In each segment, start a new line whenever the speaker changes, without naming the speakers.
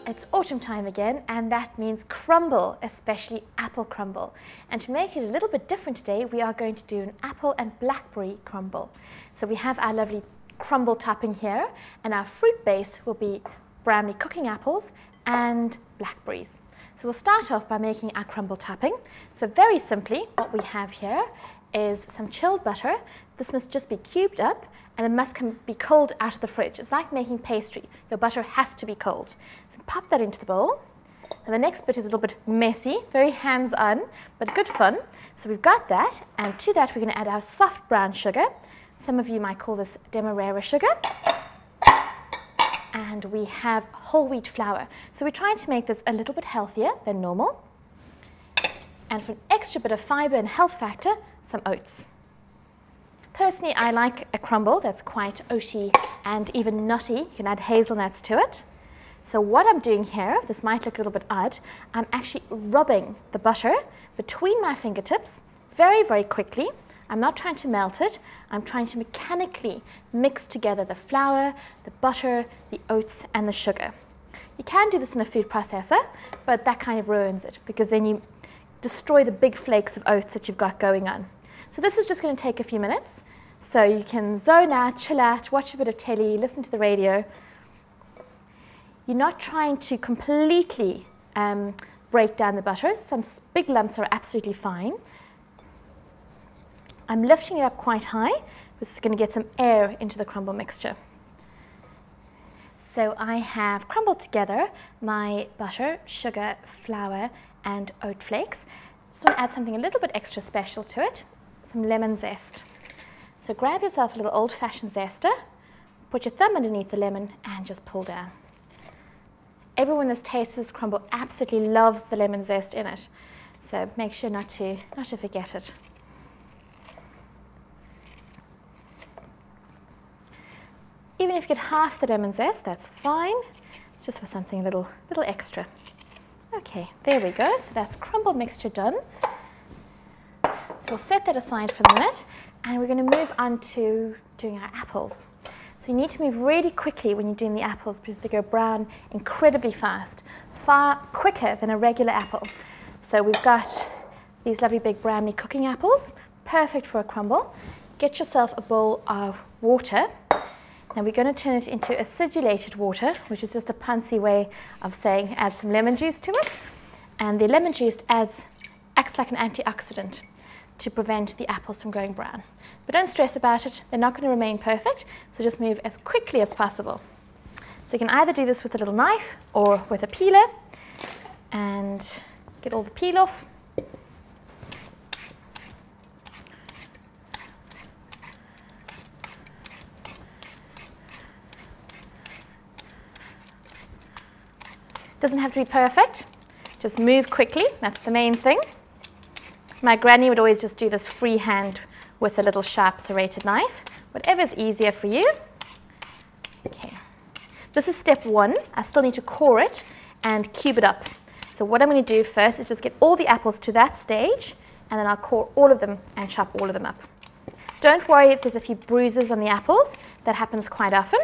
It's autumn time again, and that means crumble, especially apple crumble. And to make it a little bit different today, we are going to do an apple and blackberry crumble. So we have our lovely crumble topping here, and our fruit base will be brownie cooking apples and blackberries. So we'll start off by making our crumble topping. So very simply, what we have here is some chilled butter. This must just be cubed up, and it must be cold out of the fridge. It's like making pastry. Your butter has to be cold. So pop that into the bowl. And the next bit is a little bit messy, very hands-on, but good fun. So we've got that, and to that we're going to add our soft brown sugar. Some of you might call this demerara sugar. And we have whole wheat flour. So we're trying to make this a little bit healthier than normal. And for an extra bit of fiber and health factor, some oats. Personally, I like a crumble that's quite oaty and even nutty. You can add hazelnuts to it. So what I'm doing here, this might look a little bit odd, I'm actually rubbing the butter between my fingertips very, very quickly. I'm not trying to melt it. I'm trying to mechanically mix together the flour, the butter, the oats, and the sugar. You can do this in a food processor, but that kind of ruins it because then you destroy the big flakes of oats that you've got going on. So this is just going to take a few minutes. So you can zone out, chill out, watch a bit of telly, listen to the radio. You're not trying to completely break down the butter. Some big lumps are absolutely fine. I'm lifting it up quite high because it's going to get some air into the crumble mixture. So I have crumbled together my butter, sugar, flour, and oat flakes. Just want to add something a little bit extra special to it, some lemon zest. So grab yourself a little old-fashioned zester, put your thumb underneath the lemon, and just pull down. Everyone that's tasted this crumble absolutely loves the lemon zest in it, so make sure not to forget it. Even if you get half the lemon zest, that's fine. It's just for something a little extra. Okay, there we go. So that's crumble mixture done. So we'll set that aside for a minute, and we're going to move on to doing our apples. So you need to move really quickly when you're doing the apples because they go brown incredibly fast, far quicker than a regular apple. So we've got these lovely big brownie cooking apples, perfect for a crumble. Get yourself a bowl of water. Now we're going to turn it into acidulated water, which is just a fancy way of saying add some lemon juice to it. And the lemon juice acts like an antioxidant to prevent the apples from going brown. But don't stress about it, they're not going to remain perfect, so just move as quickly as possible. So you can either do this with a little knife or with a peeler, and get all the peel off. Doesn't have to be perfect, just move quickly, that's the main thing. My granny would always just do this freehand with a little sharp serrated knife, whatever's easier for you. Okay, this is step one. I still need to core it and cube it up. So what I'm going to do first is just get all the apples to that stage, and then I'll core all of them and chop all of them up. Don't worry if there's a few bruises on the apples, that happens quite often.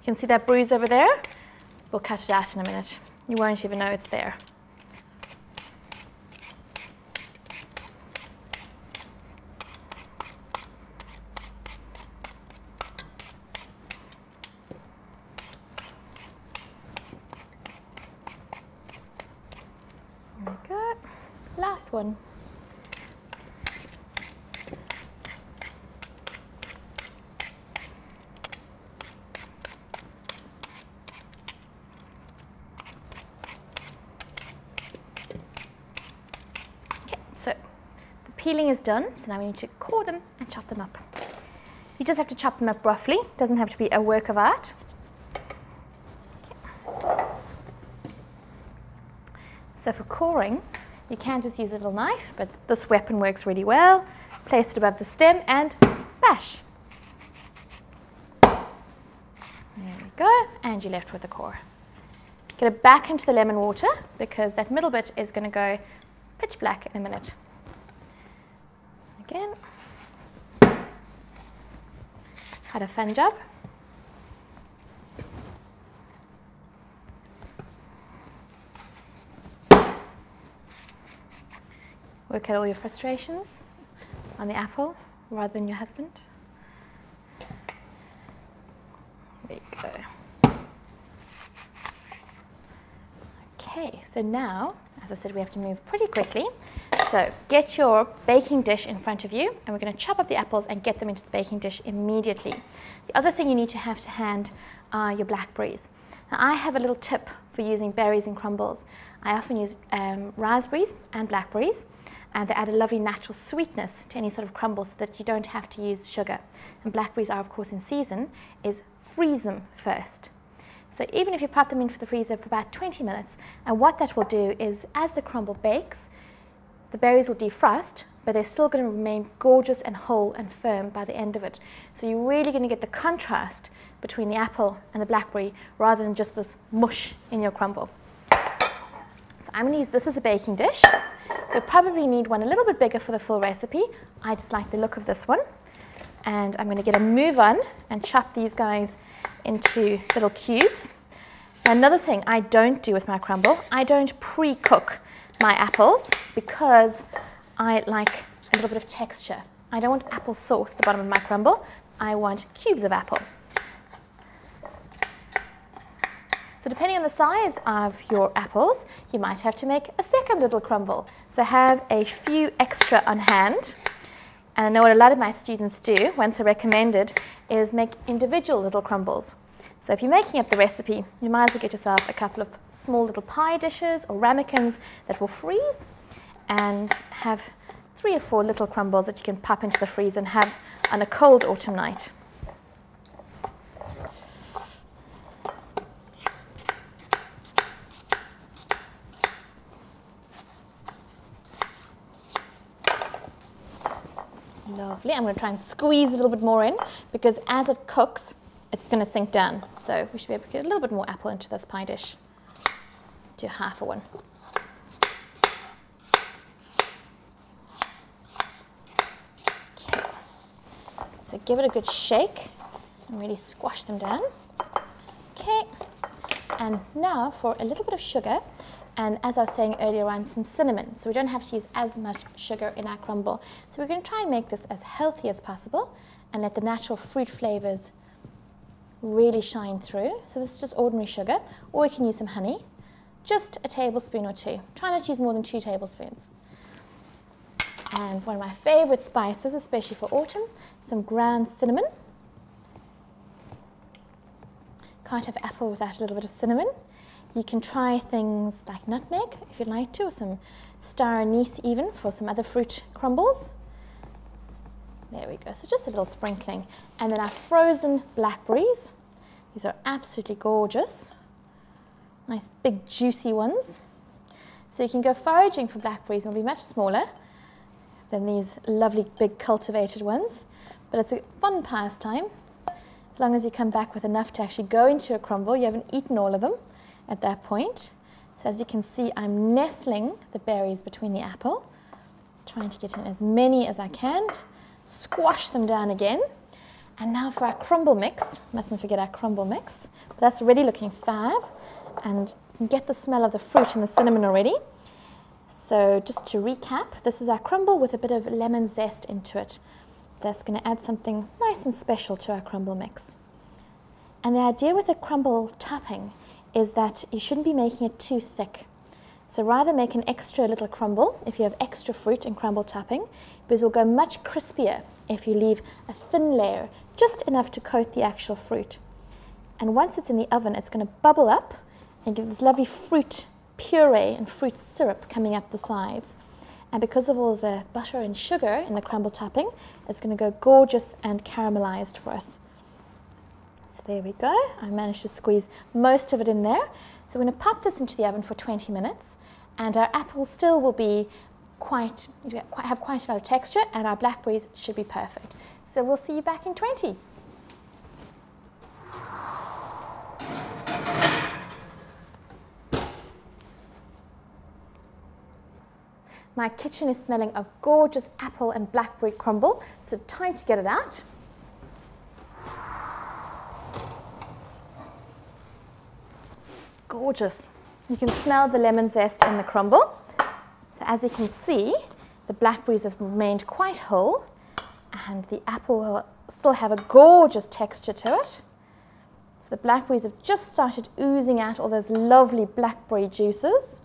You can see that bruise over there? We'll cut it out in a minute. You won't even know it's there. There we go. Last one. Peeling is done, so now we need to core them and chop them up. You just have to chop them up roughly, it doesn't have to be a work of art. Okay. So for coring, you can just use a little knife, but this weapon works really well. Place it above the stem and bash. There we go, and you're left with the core. Get it back into the lemon water because that middle bit is going to go pitch black in a minute. Again. Had a fun job. Work out all your frustrations on the apple rather than your husband. There you go. Okay, so now, as I said, we have to move pretty quickly. So get your baking dish in front of you, and we're going to chop up the apples and get them into the baking dish immediately. The other thing you need to have to hand are your blackberries. Now, I have a little tip for using berries in crumbles. I often use raspberries and blackberries, and they add a lovely natural sweetness to any sort of crumble so that you don't have to use sugar. And blackberries are, of course, in season, is freeze them first. So even if you pop them into the freezer for about 20 minutes, and what that will do is, as the crumble bakes, the berries will defrost, but they're still going to remain gorgeous and whole and firm by the end of it. So you're really going to get the contrast between the apple and the blackberry rather than just this mush in your crumble. So I'm going to use this as a baking dish. You'll probably need one a little bit bigger for the full recipe. I just like the look of this one. And I'm going to get a move on and chop these guys into little cubes. Now, another thing I don't do with my crumble, I don't pre-cook my apples because I like a little bit of texture. I don't want apple sauce at the bottom of my crumble. I want cubes of apple. So depending on the size of your apples, you might have to make a second little crumble. So have a few extra on hand. And I know what a lot of my students do, once I recommend it, is make individual little crumbles. So if you're making up the recipe, you might as well get yourself a couple of small little pie dishes or ramekins that will freeze, and have 3 or 4 little crumbles that you can pop into the freezer and have on a cold autumn night. Lovely. I'm going to try and squeeze a little bit more in because as it cooks, it's going to sink down. So we should be able to get a little bit more apple into this pie dish. Do half of one. Okay. So give it a good shake and really squash them down. Okay. And now for a little bit of sugar. And as I was saying earlier on, some cinnamon. So we don't have to use as much sugar in our crumble. So we're going to try and make this as healthy as possible and let the natural fruit flavors really shine through. So this is just ordinary sugar, or we can use some honey. Just a tablespoon or 2. Try not to use more than 2 tablespoons. And one of my favorite spices, especially for autumn, some ground cinnamon. Can't have apple without a little bit of cinnamon. You can try things like nutmeg, if you'd like to, or some star anise even for some other fruit crumbles. There we go, so just a little sprinkling. And then our frozen blackberries. These are absolutely gorgeous. Nice big juicy ones. So you can go foraging for blackberries and they'll be much smaller than these lovely big cultivated ones. But it's a fun pastime. As long as you come back with enough to actually go into a crumble, you haven't eaten all of them at that point. So as you can see, I'm nestling the berries between the apple, trying to get in as many as I can, squash them down again. And now for our crumble mix, mustn't forget our crumble mix. But that's already looking fab, and you can get the smell of the fruit and the cinnamon already. So just to recap, this is our crumble with a bit of lemon zest into it. That's going to add something nice and special to our crumble mix. And the idea with a crumble topping is that you shouldn't be making it too thick. So rather make an extra little crumble if you have extra fruit and crumble topping, because it will go much crispier if you leave a thin layer, just enough to coat the actual fruit. And once it's in the oven, it's going to bubble up and get this lovely fruit puree and fruit syrup coming up the sides. And because of all the butter and sugar in the crumble topping, it's going to go gorgeous and caramelized for us. So there we go. I managed to squeeze most of it in there. So we're going to pop this into the oven for 20 minutes. And our apples still will be have quite a lot of texture, and our blackberries should be perfect. So we'll see you back in 20. My kitchen is smelling of gorgeous apple and blackberry crumble, so time to get it out. Gorgeous. You can smell the lemon zest in the crumble. So as you can see, the blackberries have remained quite whole, and the apple will still have a gorgeous texture to it. So the blackberries have just started oozing out all those lovely blackberry juices,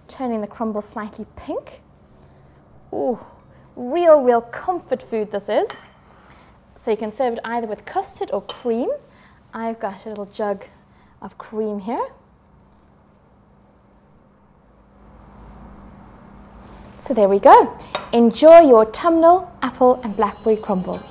turning the crumble slightly pink. Ooh, real comfort food this is. So you can serve it either with custard or cream. I've got a little jug of cream here. So there we go. Enjoy your autumnal apple and blackberry crumble.